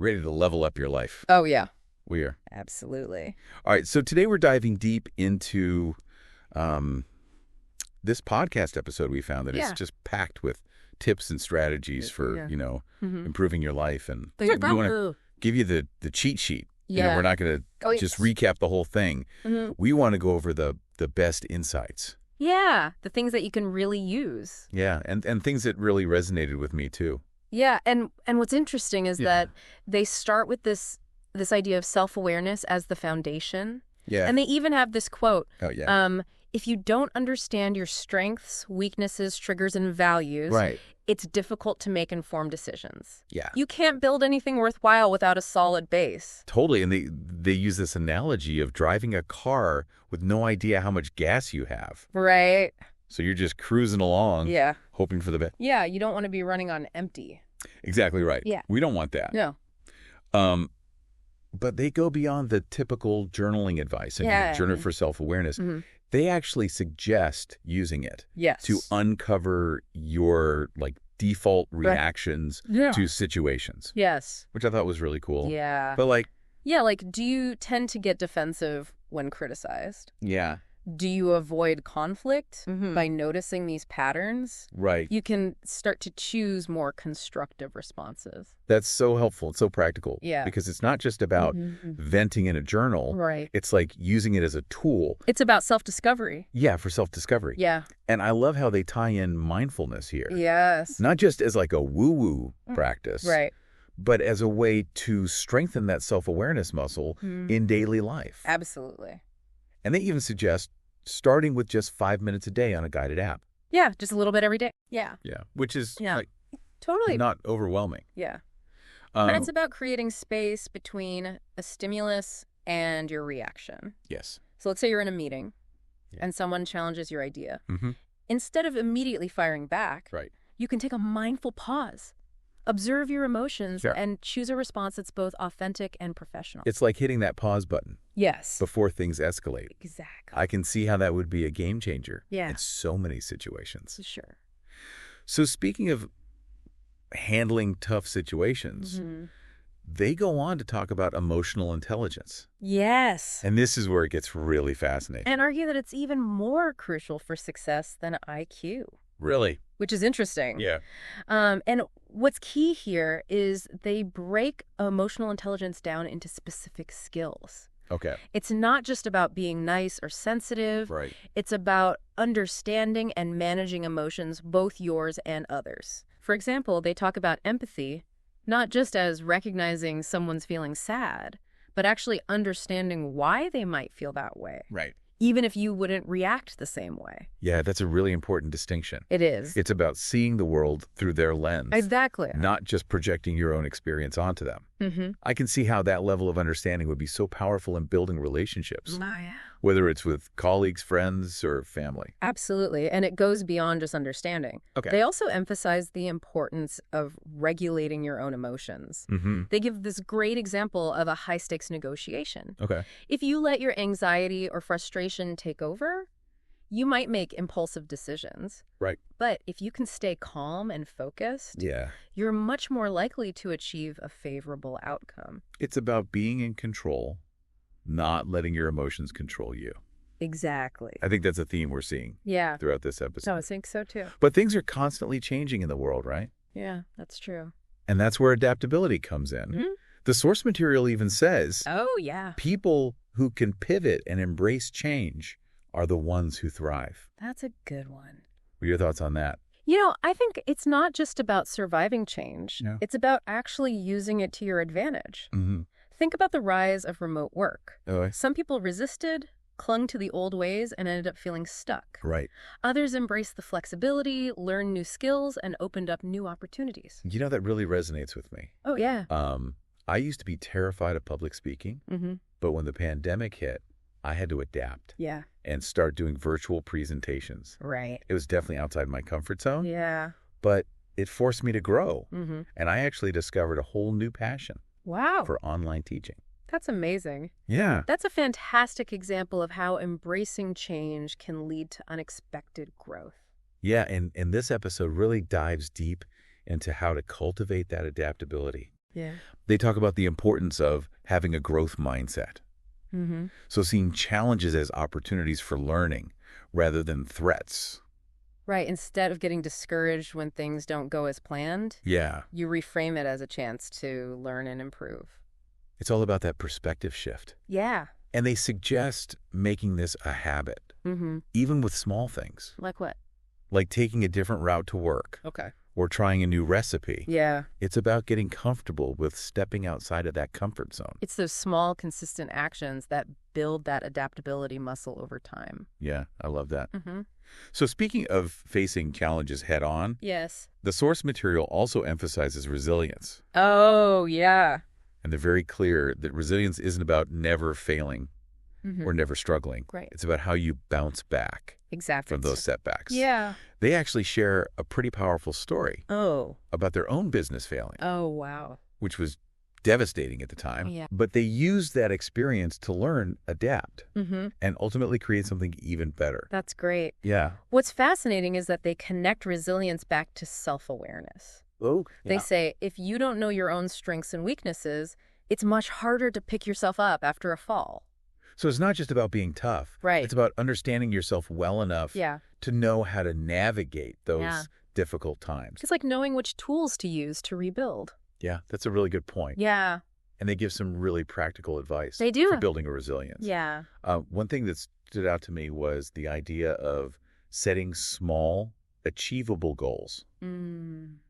ready to level up your life. Oh, yeah. We are. Absolutely. All right, so today we're diving deep into this podcast episode we found that is just packed with tips and strategies for, improving your life. And we want to give you the cheat sheet. Yeah. We're not going to just recap the whole thing. We want to go over the best insights. Yeah, the things that you can really use. Yeah, and things that really resonated with me, too. Yeah, and what's interesting is that they start with this idea of self-awareness as the foundation. Yeah. And they even have this quote. Oh, yeah. If you don't understand your strengths, weaknesses, triggers, and values, it's difficult to make informed decisions. Yeah. You can't build anything worthwhile without a solid base. Totally. And they use this analogy of driving a car with no idea how much gas you have. Right. So you're just cruising along, hoping for the best. Yeah, you don't want to be running on empty. Exactly right. Yeah. We don't want that. No. But they go beyond the typical journaling advice and journal for self-awareness. They actually suggest using it to uncover your default reactions to situations. Yes. Which I thought was really cool. Yeah. But do you tend to get defensive when criticized? Yeah. Do you avoid conflict by noticing these patterns? Right. You can start to choose more constructive responses. That's so helpful. It's so practical. Yeah. Because it's not just about venting in a journal. Right. It's like using it as a tool. It's about self-discovery. Yeah, for self-discovery. Yeah. And I love how they tie in mindfulness here. Yes. Not just as like a woo-woo practice. Right. But as a way to strengthen that self-awareness muscle in daily life. Absolutely. And they even suggest starting with just 5 minutes a day on a guided app. Yeah, just a little bit every day. Yeah. Yeah, which is totally not overwhelming. Yeah. And it's about creating space between a stimulus and your reaction. Yes. So let's say you're in a meeting and someone challenges your idea. Instead of immediately firing back, you can take a mindful pause. Observe your emotions and choose a response that's both authentic and professional. It's like hitting that pause button. Yes. Before things escalate. Exactly. I can see how that would be a game changer in so many situations. Sure. So speaking of handling tough situations, they go on to talk about emotional intelligence. Yes. And this is where it gets really fascinating. And argue that it's even more crucial for success than IQ. Really? Which is interesting. Yeah. And what's key here is they break emotional intelligence down into specific skills. Okay. It's not just about being nice or sensitive. Right. It's about understanding and managing emotions, both yours and others. For example, they talk about empathy, not just as recognizing someone's feeling sad, but actually understanding why they might feel that way. Right. Even if you wouldn't react the same way. Yeah, that's a really important distinction. It is. It's about seeing the world through their lens. Exactly. Not just projecting your own experience onto them. I can see how that level of understanding would be so powerful in building relationships. Oh, yeah. Whether it's with colleagues, friends, or family. Absolutely. And it goes beyond just understanding. Okay. They also emphasize the importance of regulating your own emotions. They give this great example of a high-stakes negotiation. Okay. If you let your anxiety or frustration take over, you might make impulsive decisions. Right. But if you can stay calm and focused, you're much more likely to achieve a favorable outcome. It's about being in control, not letting your emotions control you. Exactly. I think that's a theme we're seeing throughout this episode. Oh, I think so too. But things are constantly changing in the world, right? Yeah, that's true. And that's where adaptability comes in. The source material even says, people who can pivot and embrace change are the ones who thrive. That's a good one. What are your thoughts on that? I think it's not just about surviving change. No. It's about actually using it to your advantage. Think about the rise of remote work. Some people resisted, clung to the old ways, and ended up feeling stuck. Right. Others embraced the flexibility, learned new skills, and opened up new opportunities. That really resonates with me. Oh, yeah. I used to be terrified of public speaking, but when the pandemic hit, I had to adapt. Yeah. And start doing virtual presentations. Right. It was definitely outside my comfort zone. Yeah. But it forced me to grow. And I actually discovered a whole new passion. Wow. For online teaching. That's amazing. Yeah. That's a fantastic example of how embracing change can lead to unexpected growth. Yeah, and this episode really dives deep into how to cultivate that adaptability. Yeah. They talk about the importance of having a growth mindset. So seeing challenges as opportunities for learning rather than threats. Right. Instead of getting discouraged when things don't go as planned, you reframe it as a chance to learn and improve. It's all about that perspective shift. Yeah. And they suggest making this a habit, even with small things. Like what? Like taking a different route to work. Okay. Or trying a new recipe. Yeah. It's about getting comfortable with stepping outside of that comfort zone. It's those small, consistent actions that build that adaptability muscle over time. Yeah, I love that. So speaking of facing challenges head on, yes, the source material also emphasizes resilience. Oh, yeah. And they're very clear that resilience isn't about never failing or never struggling. Right. It's about how you bounce back from those setbacks. Yeah. They actually share a pretty powerful story about their own business failing. Oh, wow. Which was devastating at the time. Yeah. But they used that experience to learn, adapt, and ultimately create something even better. That's great. Yeah. What's fascinating is that they connect resilience back to self-awareness. Oh, yeah. They say, if you don't know your own strengths and weaknesses, it's much harder to pick yourself up after a fall. So it's not just about being tough. Right. It's about understanding yourself well enough to know how to navigate those difficult times. It's like knowing which tools to use to rebuild. Yeah, that's a really good point. Yeah. And they give some really practical advice They do. for building a resilience. Yeah. One thing that stood out to me was the idea of setting small, achievable goals,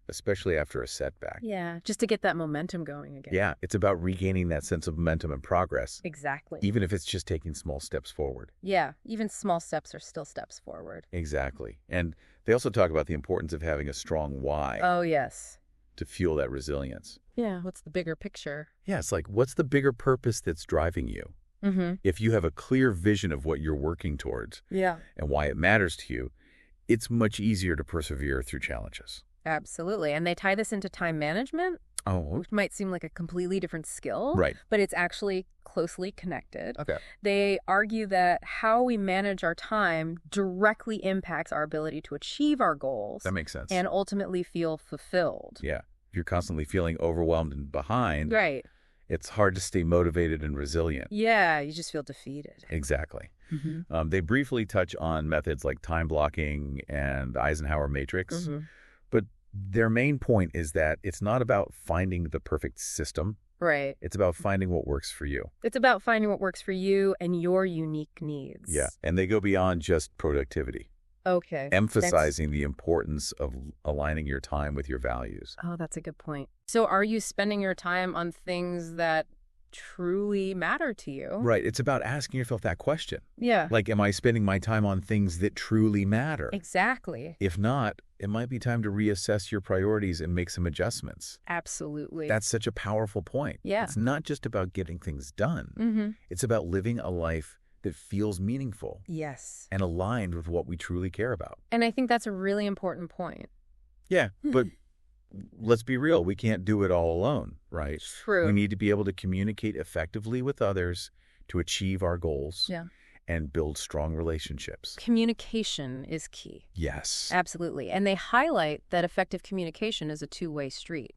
especially after a setback. Yeah, just to get that momentum going again. Yeah, it's about regaining that sense of momentum and progress. Exactly. Even if it's just taking small steps forward. Yeah, even small steps are still steps forward. Exactly. And they also talk about the importance of having a strong why. Oh, yes. To fuel that resilience. Yeah, what's the bigger picture? Yeah, it's like, what's the bigger purpose that's driving you? If you have a clear vision of what you're working towards and why it matters to you, it's much easier to persevere through challenges. Absolutely. And they tie this into time management, which might seem like a completely different skill, right? But it's actually closely connected. Okay. They argue that how we manage our time directly impacts our ability to achieve our goals. That makes sense. And ultimately feel fulfilled. Yeah. If you're constantly feeling overwhelmed and behind, right, it's hard to stay motivated and resilient. Yeah, you just feel defeated. Exactly. They briefly touch on methods like time blocking and the Eisenhower matrix. But their main point is that it's not about finding the perfect system. Right. It's about finding what works for you. It's about finding what works for you and your unique needs. Yeah. And they go beyond just productivity. Okay. Emphasizing the importance of aligning your time with your values. Oh, that's a good point. So are you spending your time on things that truly matter to you? Right. It's about asking yourself that question. Yeah. Like, am I spending my time on things that truly matter? Exactly. If not, it might be time to reassess your priorities and make some adjustments. Absolutely. That's such a powerful point. Yeah. It's not just about getting things done. It's about living a life that feels meaningful. Yes. And aligned with what we truly care about. And I think that's a really important point. Yeah, but let's be real. We can't do it all alone, right? True. We need to be able to communicate effectively with others to achieve our goals and build strong relationships. Communication is key. Yes. Absolutely. And they highlight that effective communication is a two-way street.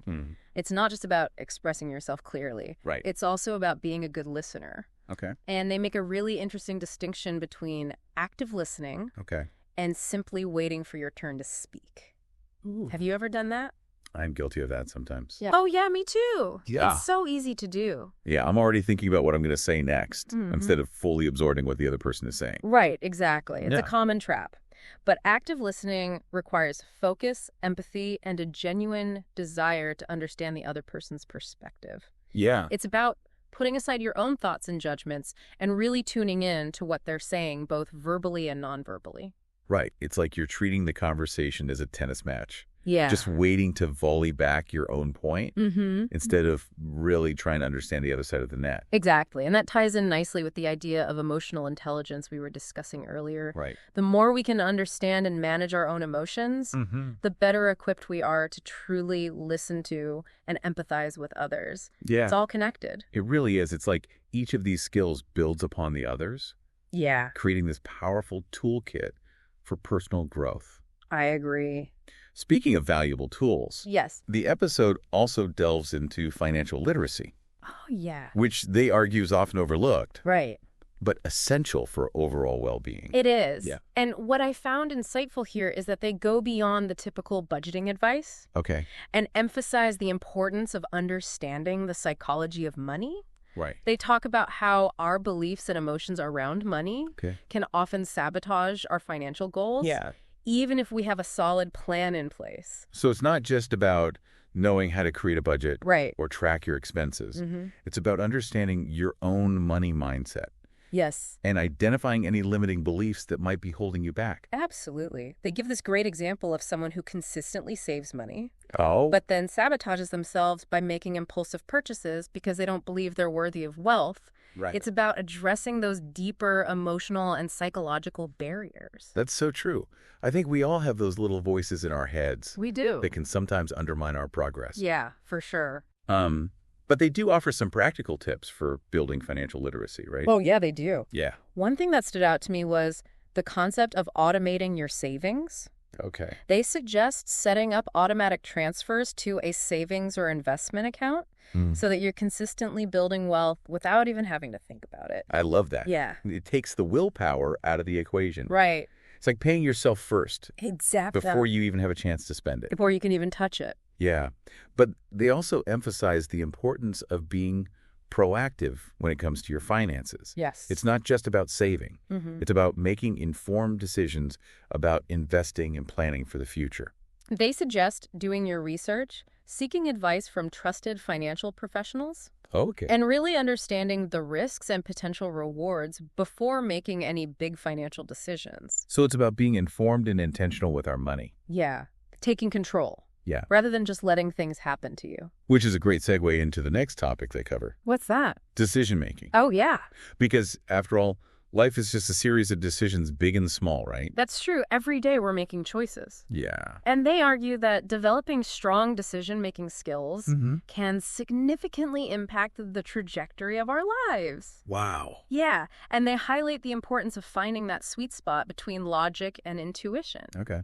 It's not just about expressing yourself clearly. Right. It's also about being a good listener. Okay. And they make a really interesting distinction between active listening and simply waiting for your turn to speak. Ooh. Have you ever done that? I'm guilty of that sometimes. Yeah. Oh, yeah, me too. Yeah. It's so easy to do. Yeah, I'm already thinking about what I'm going to say next instead of fully absorbing what the other person is saying. Right, exactly. It's a common trap. But active listening requires focus, empathy, and a genuine desire to understand the other person's perspective. Yeah. It's about putting aside your own thoughts and judgments and really tuning in to what they're saying, both verbally and non-verbally. Right. It's like you're treating the conversation as a tennis match. Yeah. Just waiting to volley back your own point instead of really trying to understand the other side of the net. Exactly. And that ties in nicely with the idea of emotional intelligence we were discussing earlier. Right. The more we can understand and manage our own emotions, the better equipped we are to truly listen to and empathize with others. Yeah. It's all connected. It really is. It's like each of these skills builds upon the others. Yeah. Creating this powerful toolkit for personal growth. I agree. Speaking of valuable tools, yes, the episode also delves into financial literacy. Oh, yeah. Which they argue is often overlooked. Right. But essential for overall well-being. It is. Yeah. And what I found insightful here is that they go beyond the typical budgeting advice. Okay. And emphasize the importance of understanding the psychology of money. Right. They talk about how our beliefs and emotions around money can often sabotage our financial goals. Yeah. Even if we have a solid plan in place. So it's not just about knowing how to create a budget or track your expenses. It's about understanding your own money mindset. Yes. And identifying any limiting beliefs that might be holding you back. Absolutely. They give this great example of someone who consistently saves money, Oh. but then sabotages themselves by making impulsive purchases because they don't believe they're worthy of wealth. Right. It's about addressing those deeper emotional and psychological barriers. That's so true. I think we all have those little voices in our heads. We do. That can sometimes undermine our progress. Yeah, for sure. But they do offer some practical tips for building financial literacy, right? Oh, yeah, they do. Yeah. One thing that stood out to me was the concept of automating your savings. Okay. They suggest setting up automatic transfers to a savings or investment account so that you're consistently building wealth without even having to think about it. I love that. Yeah. It takes the willpower out of the equation. Right. It's like paying yourself first. Exactly. Before you even have a chance to spend it. Before you can even touch it. Yeah. But they also emphasize the importance of being proactive when it comes to your finances. Yes. It's not just about saving. It's about making informed decisions about investing and planning for the future. They suggest doing your research, seeking advice from trusted financial professionals, Okay. and really understanding the risks and potential rewards before making any big financial decisions. So it's about being informed and intentional with our money. Yeah. Taking control. Yeah. Rather than just letting things happen to you. Which is a great segue into the next topic they cover. What's that? Decision making. Oh, yeah. Because, after all, life is just a series of decisions, big and small, right? That's true. Every day we're making choices. Yeah. And they argue that developing strong decision-making skills can significantly impact the trajectory of our lives. Wow. Yeah. And they highlight the importance of finding that sweet spot between logic and intuition. Okay.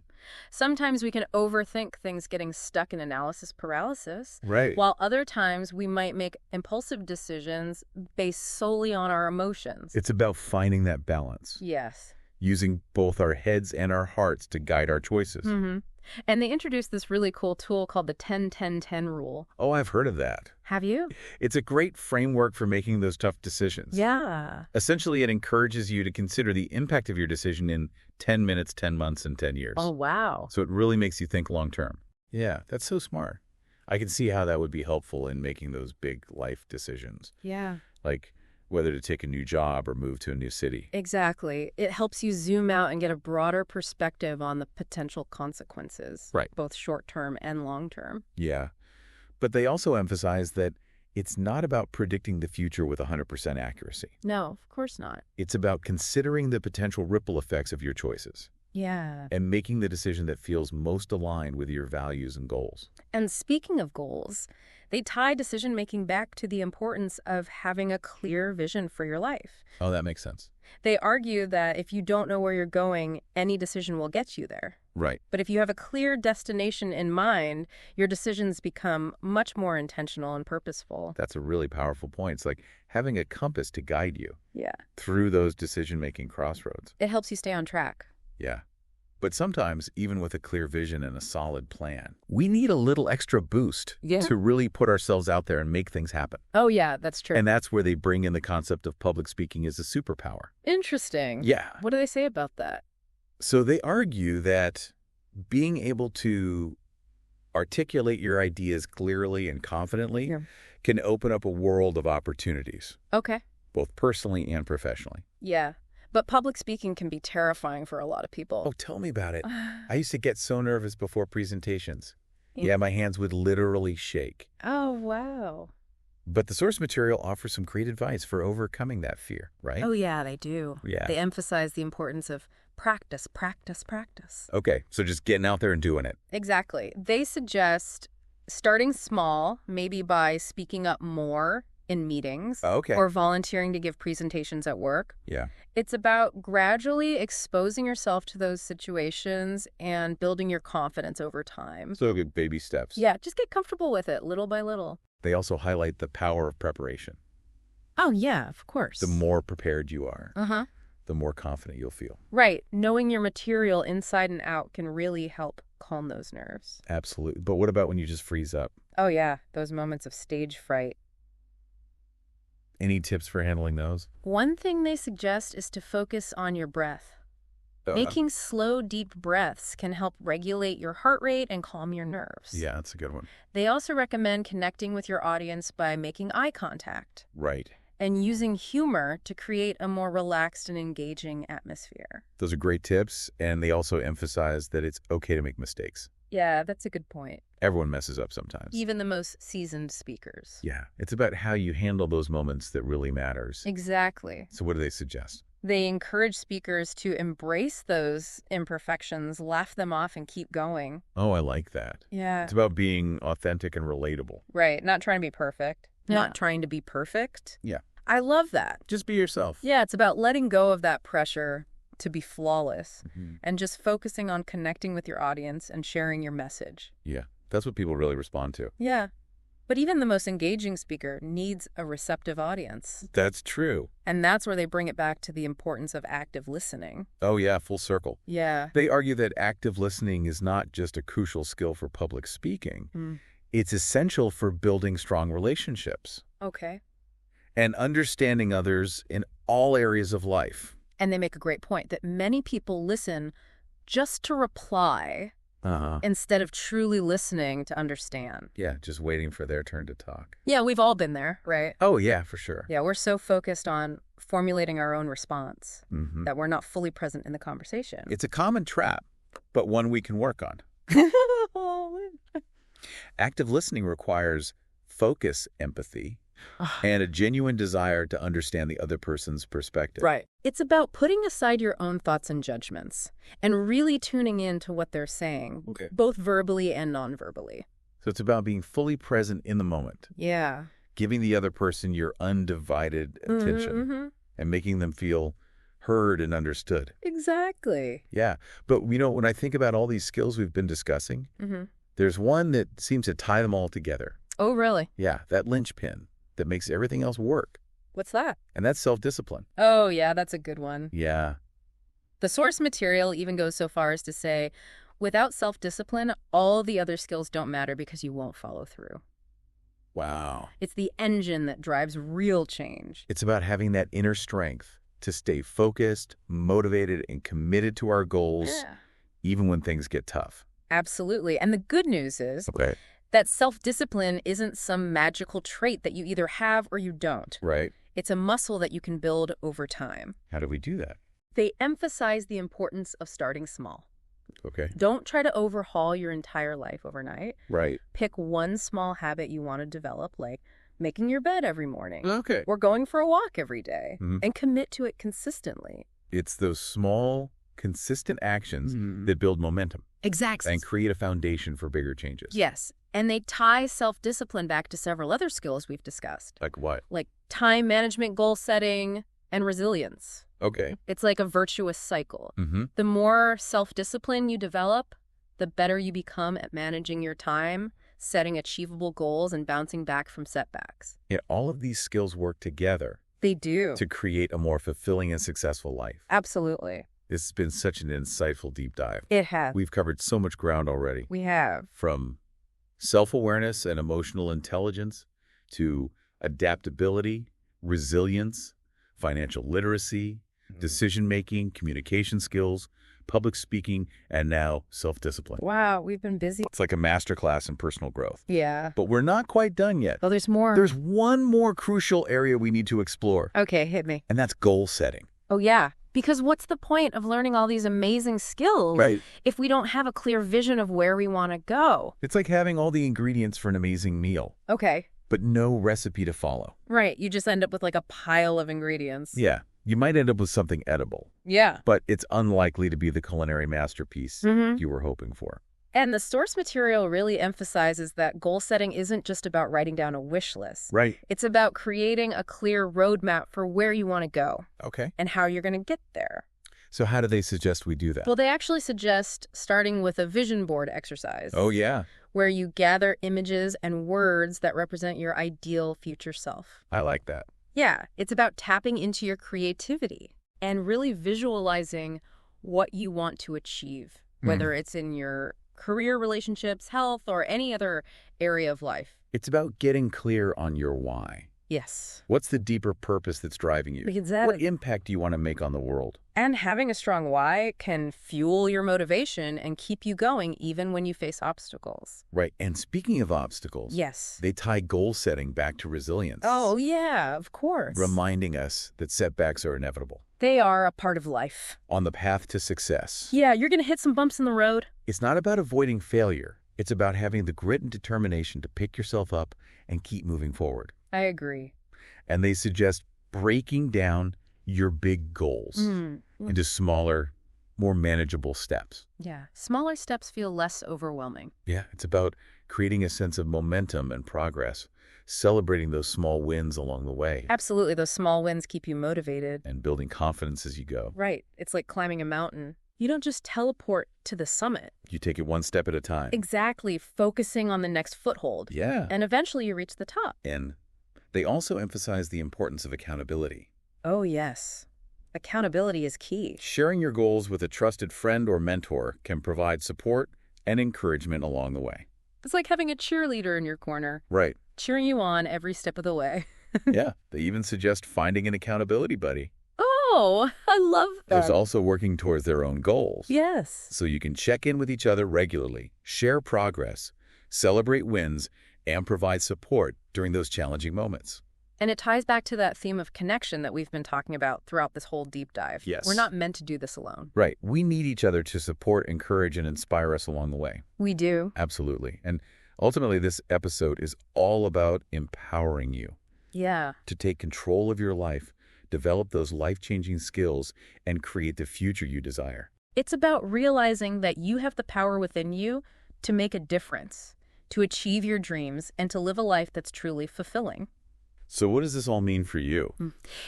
Sometimes we can overthink things, getting stuck in analysis paralysis. Right. While other times we might make impulsive decisions based solely on our emotions. It's about finding that balance. Yes. Using both our heads and our hearts to guide our choices. And they introduced this really cool tool called the 10-10-10 rule. Oh, I've heard of that. Have you? It's a great framework for making those tough decisions. Yeah. Essentially, it encourages you to consider the impact of your decision in 10 minutes, 10 months, and 10 years. Oh, wow. So it really makes you think long term. Yeah, that's so smart. I can see how that would be helpful in making those big life decisions. Yeah. Like whether to take a new job or move to a new city. Exactly. It helps you zoom out and get a broader perspective on the potential consequences. Right. Both short-term and long-term. Yeah. But they also emphasize that it's not about predicting the future with 100% accuracy. No, of course not. It's about considering the potential ripple effects of your choices. Yeah. And making the decision that feels most aligned with your values and goals. And speaking of goals, they tie decision-making back to the importance of having a clear vision for your life. Oh, that makes sense. They argue that if you don't know where you're going, any decision will get you there. Right. But if you have a clear destination in mind, your decisions become much more intentional and purposeful. That's a really powerful point. It's like having a compass to guide you through those decision-making crossroads. It helps you stay on track. Yeah. But sometimes, even with a clear vision and a solid plan, we need a little extra boost to really put ourselves out there and make things happen. Oh, yeah, that's true. And that's where they bring in the concept of public speaking as a superpower. Interesting. Yeah. What do they say about that? So they argue that being able to articulate your ideas clearly and confidently can open up a world of opportunities. Okay. Both personally and professionally. Yeah. But public speaking can be terrifying for a lot of people. Oh, tell me about it. I used to get so nervous before presentations. Yeah, my hands would literally shake. Oh, wow. But the source material offers some great advice for overcoming that fear, right? Oh, yeah, they do. Yeah. They emphasize the importance of practice, practice, practice. Okay, so just getting out there and doing it. Exactly. They suggest starting small, maybe by speaking up more in meetings Okay. or volunteering to give presentations at work. Yeah. It's about gradually exposing yourself to those situations and building your confidence over time. So good baby steps. Yeah, just get comfortable with it little by little. They also highlight the power of preparation. Oh, yeah, of course. The more prepared you are, Uh-huh. the more confident you'll feel. Right. Knowing your material inside and out can really help calm those nerves. Absolutely. But what about when you just freeze up? Oh, yeah. Those moments of stage fright. Any tips for handling those? One thing they suggest is to focus on your breath. Making slow, deep breaths can help regulate your heart rate and calm your nerves. Yeah, that's a good one. They also recommend connecting with your audience by making eye contact. Right. And using humor to create a more relaxed and engaging atmosphere. Those are great tips, and they also emphasize that it's okay to make mistakes. Yeah, that's a good point. Everyone messes up sometimes. Even the most seasoned speakers. Yeah, it's about how you handle those moments that really matters. Exactly. So what do they suggest? They encourage speakers to embrace those imperfections, laugh them off, and keep going. Oh, I like that. Yeah. It's about being authentic and relatable. Right, not trying to be perfect. Yeah. Not trying to be perfect. Yeah. I love that. Just be yourself. Yeah, it's about letting go of that pressure to be flawless and just focusing on connecting with your audience and sharing your message. Yeah, that's what people really respond to. Yeah. But even the most engaging speaker needs a receptive audience. That's true. And that's where they bring it back to the importance of active listening. Oh, yeah, full circle. Yeah. They argue that active listening is not just a crucial skill for public speaking. It's essential for building strong relationships. Okay. And understanding others in all areas of life. And they make a great point that many people listen just to reply instead of truly listening to understand. Yeah, just waiting for their turn to talk. Yeah, we've all been there, right? Oh, yeah, for sure. Yeah, we're so focused on formulating our own response that we're not fully present in the conversation. It's a common trap, but one we can work on. Active listening requires focus, empathy, and a genuine desire to understand the other person's perspective. Right. It's about putting aside your own thoughts and judgments and really tuning in to what they're saying, both verbally and non-verbally. So it's about being fully present in the moment. Yeah. Giving the other person your undivided attention and making them feel heard and understood. Exactly. Yeah. But, when I think about all these skills we've been discussing, there's one that seems to tie them all together. Oh, really? Yeah, that linchpin that makes everything else work. What's that? And that's self-discipline. Oh, yeah, that's a good one. Yeah. The source material even goes so far as to say, without self-discipline, all the other skills don't matter because you won't follow through. Wow. It's the engine that drives real change. It's about having that inner strength to stay focused, motivated, and committed to our goals, even when things get tough. Absolutely. And the good news is that self-discipline isn't some magical trait that you either have or you don't. Right. It's a muscle that you can build over time. How do we do that? They emphasize the importance of starting small. Okay. Don't try to overhaul your entire life overnight. Right. Pick one small habit you want to develop, like making your bed every morning. Okay. Or going for a walk every day. And commit to it consistently. It's those small, consistent actions that build momentum. Exactly. And create a foundation for bigger changes. Yes. And they tie self-discipline back to several other skills we've discussed. Like what? Like time management, goal setting, and resilience. Okay. It's like a virtuous cycle. The more self-discipline you develop, the better you become at managing your time, setting achievable goals, and bouncing back from setbacks. Yeah, all of these skills work together. They do. To create a more fulfilling and successful life. Absolutely. This has been such an insightful deep dive. It has. We've covered so much ground already. We have. From self-awareness and emotional intelligence to adaptability, resilience, financial literacy, decision-making, communication skills, public speaking, and now self-discipline. Wow, we've been busy. It's like a masterclass in personal growth. Yeah. But we're not quite done yet. Oh, there's more. There's one more crucial area we need to explore. Okay, hit me. And that's goal setting. Oh, yeah. Because what's the point of learning all these amazing skills if we don't have a clear vision of where we want to go? It's like having all the ingredients for an amazing meal. Okay. But no recipe to follow. Right. You just end up with like a pile of ingredients. Yeah. You might end up with something edible. Yeah. But it's unlikely to be the culinary masterpiece you were hoping for. And the source material really emphasizes that goal setting isn't just about writing down a wish list. Right. It's about creating a clear roadmap for where you want to go. Okay. And how you're going to get there. So how do they suggest we do that? Well, they actually suggest starting with a vision board exercise. Oh, yeah. Where you gather images and words that represent your ideal future self. I like that. Yeah, it's about tapping into your creativity and really visualizing what you want to achieve, whether it's in your career, relationships, health, or any other area of life. It's about getting clear on your why. Yes. What's the deeper purpose that's driving you? What impact do you want to make on the world? And having a strong why can fuel your motivation and keep you going even when you face obstacles. Right. And speaking of obstacles, yes, they tie goal setting back to resilience. Oh, yeah, of course. Reminding us that setbacks are inevitable. They are a part of life. On the path to success. Yeah, you're going to hit some bumps in the road. It's not about avoiding failure. It's about having the grit and determination to pick yourself up and keep moving forward. I agree. And they suggest breaking down your big goals into smaller, more manageable steps. Yeah, smaller steps feel less overwhelming. Yeah, it's about creating a sense of momentum and progress, celebrating those small wins along the way. Absolutely, those small wins keep you motivated. And building confidence as you go. Right, it's like climbing a mountain. You don't just teleport to the summit. You take it one step at a time. Exactly, focusing on the next foothold. Yeah. And eventually you reach the top. And they also emphasize the importance of accountability. Oh, yes. Accountability is key. Sharing your goals with a trusted friend or mentor can provide support and encouragement along the way. It's like having a cheerleader in your corner. Right. Cheering you on every step of the way. Yeah, they even suggest finding an accountability buddy. Oh, I love that. There's also working towards their own goals. Yes. So you can check in with each other regularly, share progress, celebrate wins, and provide support during those challenging moments. And it ties back to that theme of connection that we've been talking about throughout this whole deep dive. Yes. We're not meant to do this alone. Right. We need each other to support, encourage, and inspire us along the way. We do. Absolutely. And ultimately, this episode is all about empowering you. Yeah. To take control of your life, develop those life-changing skills, and create the future you desire. It's about realizing that you have the power within you to make a difference, to achieve your dreams, and to live a life that's truly fulfilling. So what does this all mean for you?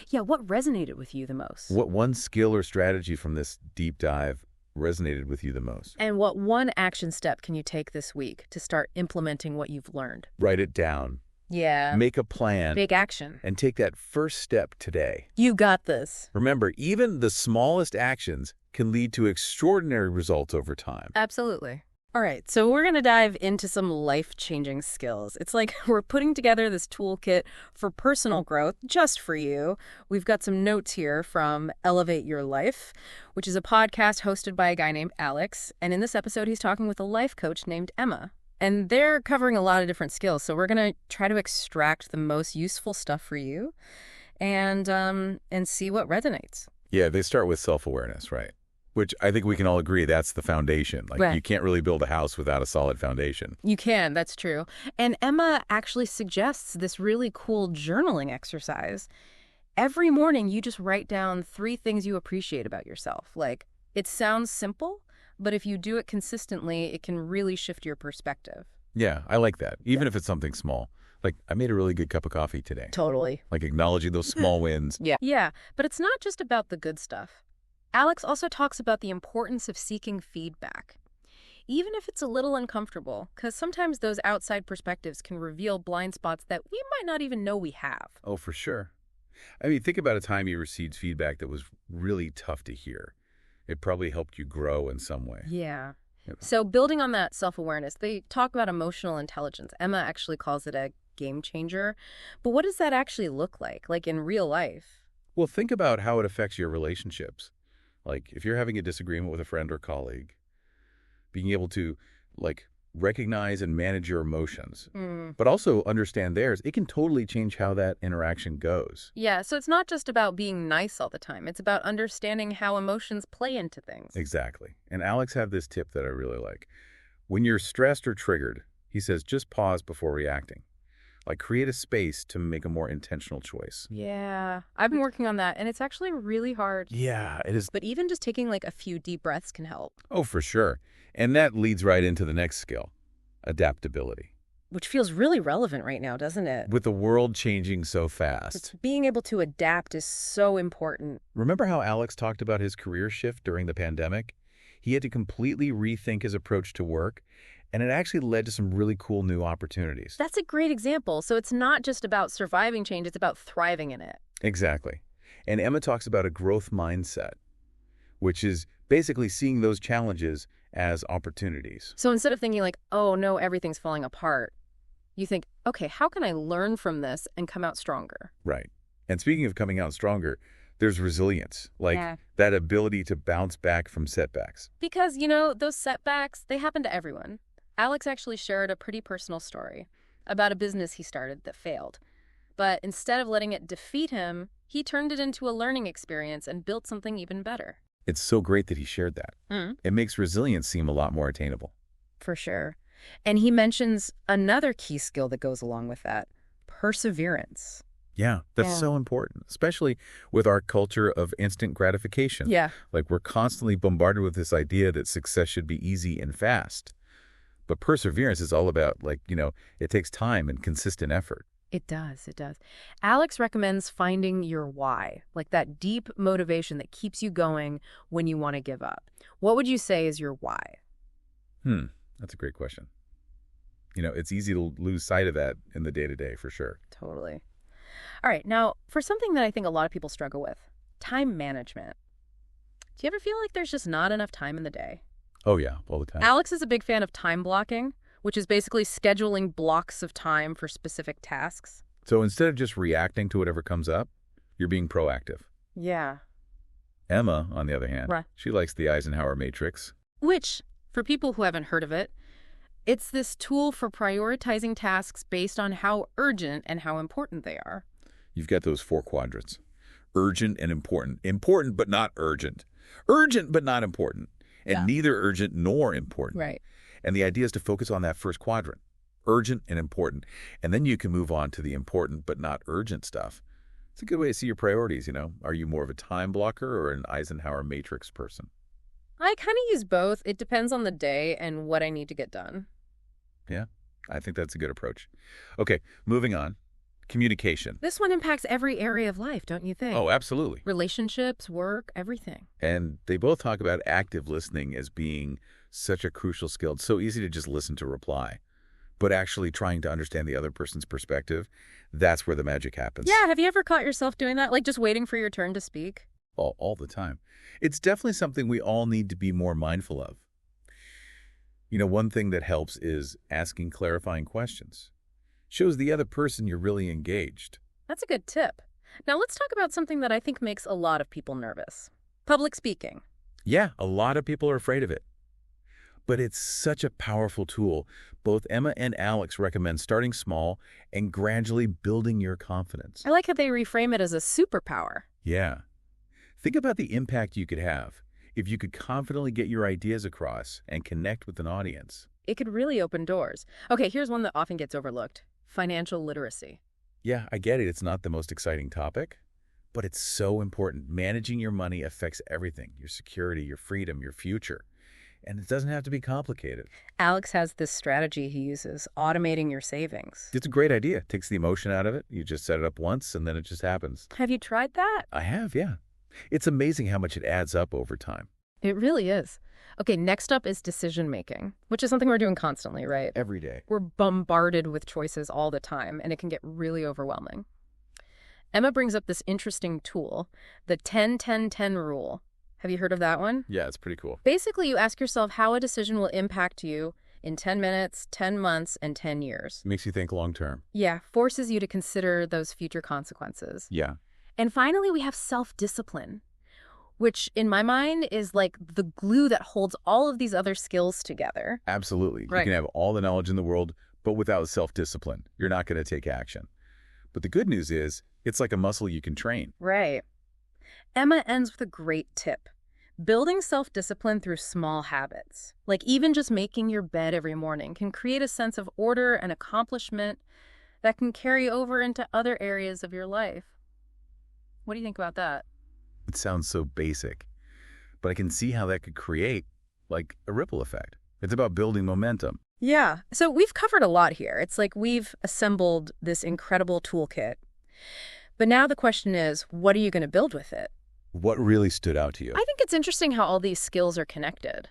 Yeah, what resonated with you the most? What one skill or strategy from this deep dive resonated with you the most? And what one action step can you take this week to start implementing what you've learned? Write it down. Yeah. Make a plan. Big action. And take that first step today. You got this. Remember, even the smallest actions can lead to extraordinary results over time. Absolutely. All right, so we're going to dive into some life-changing skills. It's like we're putting together this toolkit for personal growth just for you. We've got some notes here from Elevate Your Life, which is a podcast hosted by a guy named Alex. And in this episode, he's talking with a life coach named Emma. And they're covering a lot of different skills. So we're going to try to extract the most useful stuff for you and see what resonates. Yeah, they start with self-awareness, right? Which I think we can all agree that's the foundation. Like, right. You can't really build a house without a solid foundation. You can, that's true. And Emma actually suggests this really cool journaling exercise. Every morning, you just write down 3 things you appreciate about yourself. Like, it sounds simple, but if you do it consistently, it can really shift your perspective. Yeah, I like that, even if it's something small. Like, I made a really good cup of coffee today. Totally. Like, acknowledging those small wins. Yeah, but it's not just about the good stuff. Alex also talks about the importance of seeking feedback, even if it's a little uncomfortable, because sometimes those outside perspectives can reveal blind spots that we might not even know we have. Oh, for sure. I mean, think about a time you received feedback that was really tough to hear. It probably helped you grow in some way. Yeah. So building on that self-awareness, they talk about emotional intelligence. Emma actually calls it a game changer. But what does that actually look like in real life? Well, think about how it affects your relationships. Like, if you're having a disagreement with a friend or colleague, being able to, recognize and manage your emotions, but also understand theirs, it can totally change how that interaction goes. Yeah, so it's not just about being nice all the time. It's about understanding how emotions play into things. Exactly. And Alex had this tip that I really like. When you're stressed or triggered, he says, just pause before reacting. Like create a space to make a more intentional choice. Yeah, I've been working on that, and it's actually really hard. Yeah, it is. But even just taking like a few deep breaths can help. Oh, for sure. And that leads right into the next skill, adaptability. Which feels really relevant right now, doesn't it? With the world changing so fast. Being able to adapt is so important. Remember how Alex talked about his career shift during the pandemic? He had to completely rethink his approach to work, and it actually led to some really cool new opportunities. That's a great example. So it's not just about surviving change, it's about thriving in it. Exactly. And Emma talks about a growth mindset, which is basically seeing those challenges as opportunities. So instead of thinking like, oh no, everything's falling apart, you think, okay, how can I learn from this and come out stronger? Right. And speaking of coming out stronger, there's resilience, like that ability to bounce back from setbacks. Because, those setbacks, they happen to everyone. Alex actually shared a pretty personal story about a business he started that failed. But instead of letting it defeat him, he turned it into a learning experience and built something even better. It's so great that he shared that. It makes resilience seem a lot more attainable. For sure. And he mentions another key skill that goes along with that, perseverance. Yeah, that's so important, especially with our culture of instant gratification. Yeah. Like we're constantly bombarded with this idea that success should be easy and fast. But perseverance is all about, it takes time and consistent effort. It does. Alex recommends finding your why, like that deep motivation that keeps you going when you want to give up. What would you say is your why? That's a great question. It's easy to lose sight of that in the day-to-day, for sure. Totally. All right, now, for something that I think a lot of people struggle with, time management. Do you ever feel like there's just not enough time in the day? Oh, yeah, all the time. Alex is a big fan of time blocking, which is basically scheduling blocks of time for specific tasks. So instead of just reacting to whatever comes up, you're being proactive. Yeah. Emma, on the other hand, she likes the Eisenhower matrix. Which, for people who haven't heard of it, it's this tool for prioritizing tasks based on how urgent and how important they are. You've got those 4 quadrants. Urgent and important. Important but not urgent. Urgent but not important. And neither urgent nor important. Right. And the idea is to focus on that first quadrant, urgent and important. And then you can move on to the important but not urgent stuff. It's a good way to see your priorities, Are you more of a time blocker or an Eisenhower matrix person? I kind of use both. It depends on the day and what I need to get done. Yeah, I think that's a good approach. Okay, moving on. Communication. This one impacts every area of life, don't you think? Oh, absolutely. Relationships, work, everything. And they both talk about active listening as being such a crucial skill. It's so easy to just listen to reply. But actually trying to understand the other person's perspective, that's where the magic happens. Yeah, have you ever caught yourself doing that? Like just waiting for your turn to speak? All the time. It's definitely something we all need to be more mindful of. One thing that helps is asking clarifying questions. Shows the other person you're really engaged. That's a good tip. Now let's talk about something that I think makes a lot of people nervous. Public speaking. Yeah, a lot of people are afraid of it. But it's such a powerful tool. Both Emma and Alex recommend starting small and gradually building your confidence. I like how they reframe it as a superpower. Yeah. Think about the impact you could have if you could confidently get your ideas across and connect with an audience. It could really open doors. Okay, here's one that often gets overlooked. Financial literacy. Yeah, I get it. It's not the most exciting topic, but it's so important. Managing your money affects everything. Your security, your freedom, your future. And it doesn't have to be complicated. Alex has this strategy he uses, automating your savings. It's a great idea. It takes the emotion out of it. You just set it up once and then it just happens. Have you tried that? I have, yeah. It's amazing how much it adds up over time. It really is. Okay, next up is decision-making, which is something we're doing constantly, right? Every day. We're bombarded with choices all the time, and it can get really overwhelming. Emma brings up this interesting tool, the 10-10-10 rule. Have you heard of that one? Yeah, it's pretty cool. Basically, you ask yourself how a decision will impact you in 10 minutes, 10 months, and 10 years. Makes you think long term. Yeah, forces you to consider those future consequences. Yeah. And finally, we have self-discipline, which in my mind is like the glue that holds all of these other skills together. Absolutely. Right. You can have all the knowledge in the world, but without self-discipline, you're not going to take action. But the good news is, it's like a muscle you can train. Right. Emma ends with a great tip. Building self-discipline through small habits, like even just making your bed every morning, can create a sense of order and accomplishment that can carry over into other areas of your life. What do you think about that? It sounds so basic, but I can see how that could create, like, a ripple effect. It's about building momentum. Yeah. So we've covered a lot here. It's like we've assembled this incredible toolkit. But now the question is, what are you going to build with it? What really stood out to you? I think it's interesting how all these skills are connected.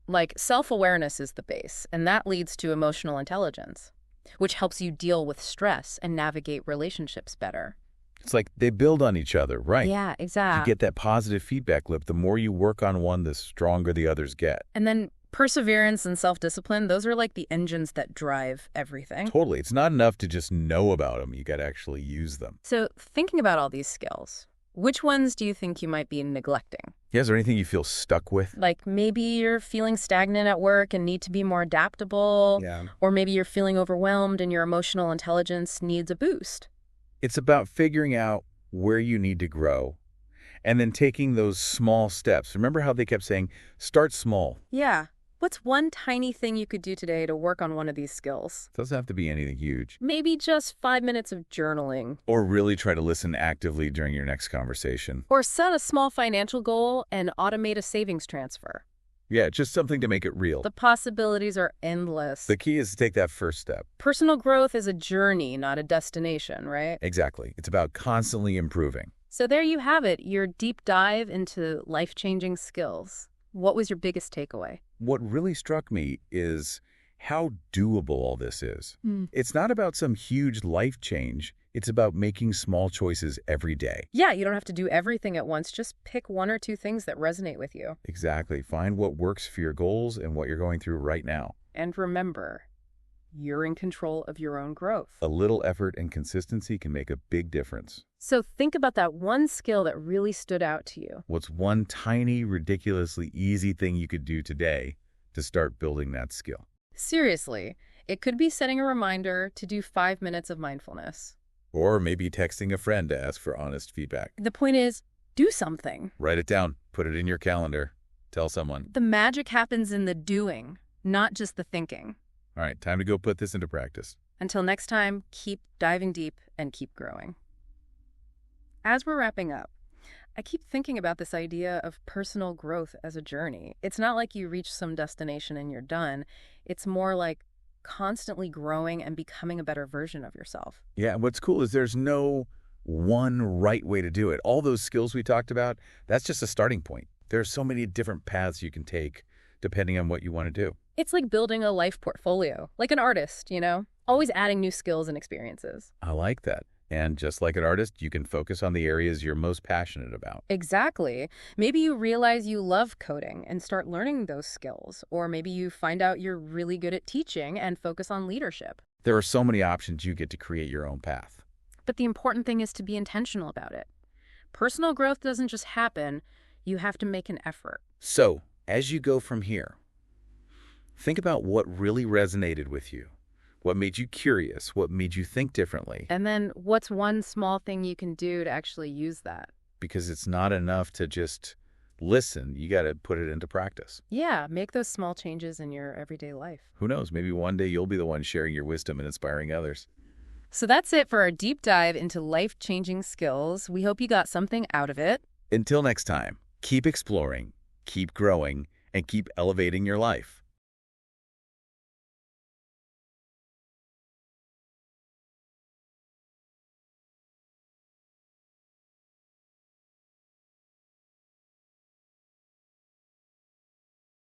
Like, self-awareness is the base, and that leads to emotional intelligence, which helps you deal with stress and navigate relationships better. It's like they build on each other, right? Yeah, exactly. You get that positive feedback loop. The more you work on one, the stronger the others get. And then perseverance and self-discipline, those are like the engines that drive everything. Totally. It's not enough to just know about them. You got to actually use them. So thinking about all these skills, which ones do you think you might be neglecting? Yeah, is there anything you feel stuck with? Like maybe you're feeling stagnant at work and need to be more adaptable. Yeah. Or maybe you're feeling overwhelmed and your emotional intelligence needs a boost. It's about figuring out where you need to grow and then taking those small steps. Remember how they kept saying, start small? Yeah. What's one tiny thing you could do today to work on one of these skills? It doesn't have to be anything huge. Maybe just 5 minutes of journaling. Or really try to listen actively during your next conversation. Or set a small financial goal and automate a savings transfer. Yeah, just something to make it real. The possibilities are endless. The key is to take that first step. Personal growth is a journey, not a destination, right? Exactly. It's about constantly improving. So there you have it, your deep dive into life-changing skills. What was your biggest takeaway? What really struck me is how doable all this is. It's not about some huge life change. It's about making small choices every day. Yeah, you don't have to do everything at once. Just pick 1 or 2 things that resonate with you. Exactly. Find what works for your goals and what you're going through right now. And remember, you're in control of your own growth. A little effort and consistency can make a big difference. So think about that one skill that really stood out to you. What's one tiny, ridiculously easy thing you could do today to start building that skill? Seriously, it could be setting a reminder to do 5 minutes of mindfulness. Or maybe texting a friend to ask for honest feedback. The point is, do something. Write it down. Put it in your calendar. Tell someone. The magic happens in the doing, not just the thinking. All right, time to go put this into practice. Until next time, keep diving deep and keep growing. As we're wrapping up, I keep thinking about this idea of personal growth as a journey. It's not like you reach some destination and you're done. It's more like constantly growing and becoming a better version of yourself. Yeah, and what's cool is there's no one right way to do it. All those skills we talked about, that's just a starting point. There are so many different paths you can take depending on what you want to do. It's like building a life portfolio, like an artist, always adding new skills and experiences. I like that. And just like an artist, you can focus on the areas you're most passionate about. Exactly. Maybe you realize you love coding and start learning those skills. Or maybe you find out you're really good at teaching and focus on leadership. There are so many options. You get to create your own path. But the important thing is to be intentional about it. Personal growth doesn't just happen. You have to make an effort. So, as you go from here, think about what really resonated with you. What made you curious? What made you think differently? And then what's one small thing you can do to actually use that? Because it's not enough to just listen. You got to put it into practice. Yeah, make those small changes in your everyday life. Who knows? Maybe one day you'll be the one sharing your wisdom and inspiring others. So that's it for our deep dive into life-changing skills. We hope you got something out of it. Until next time, keep exploring, keep growing, and keep elevating your life.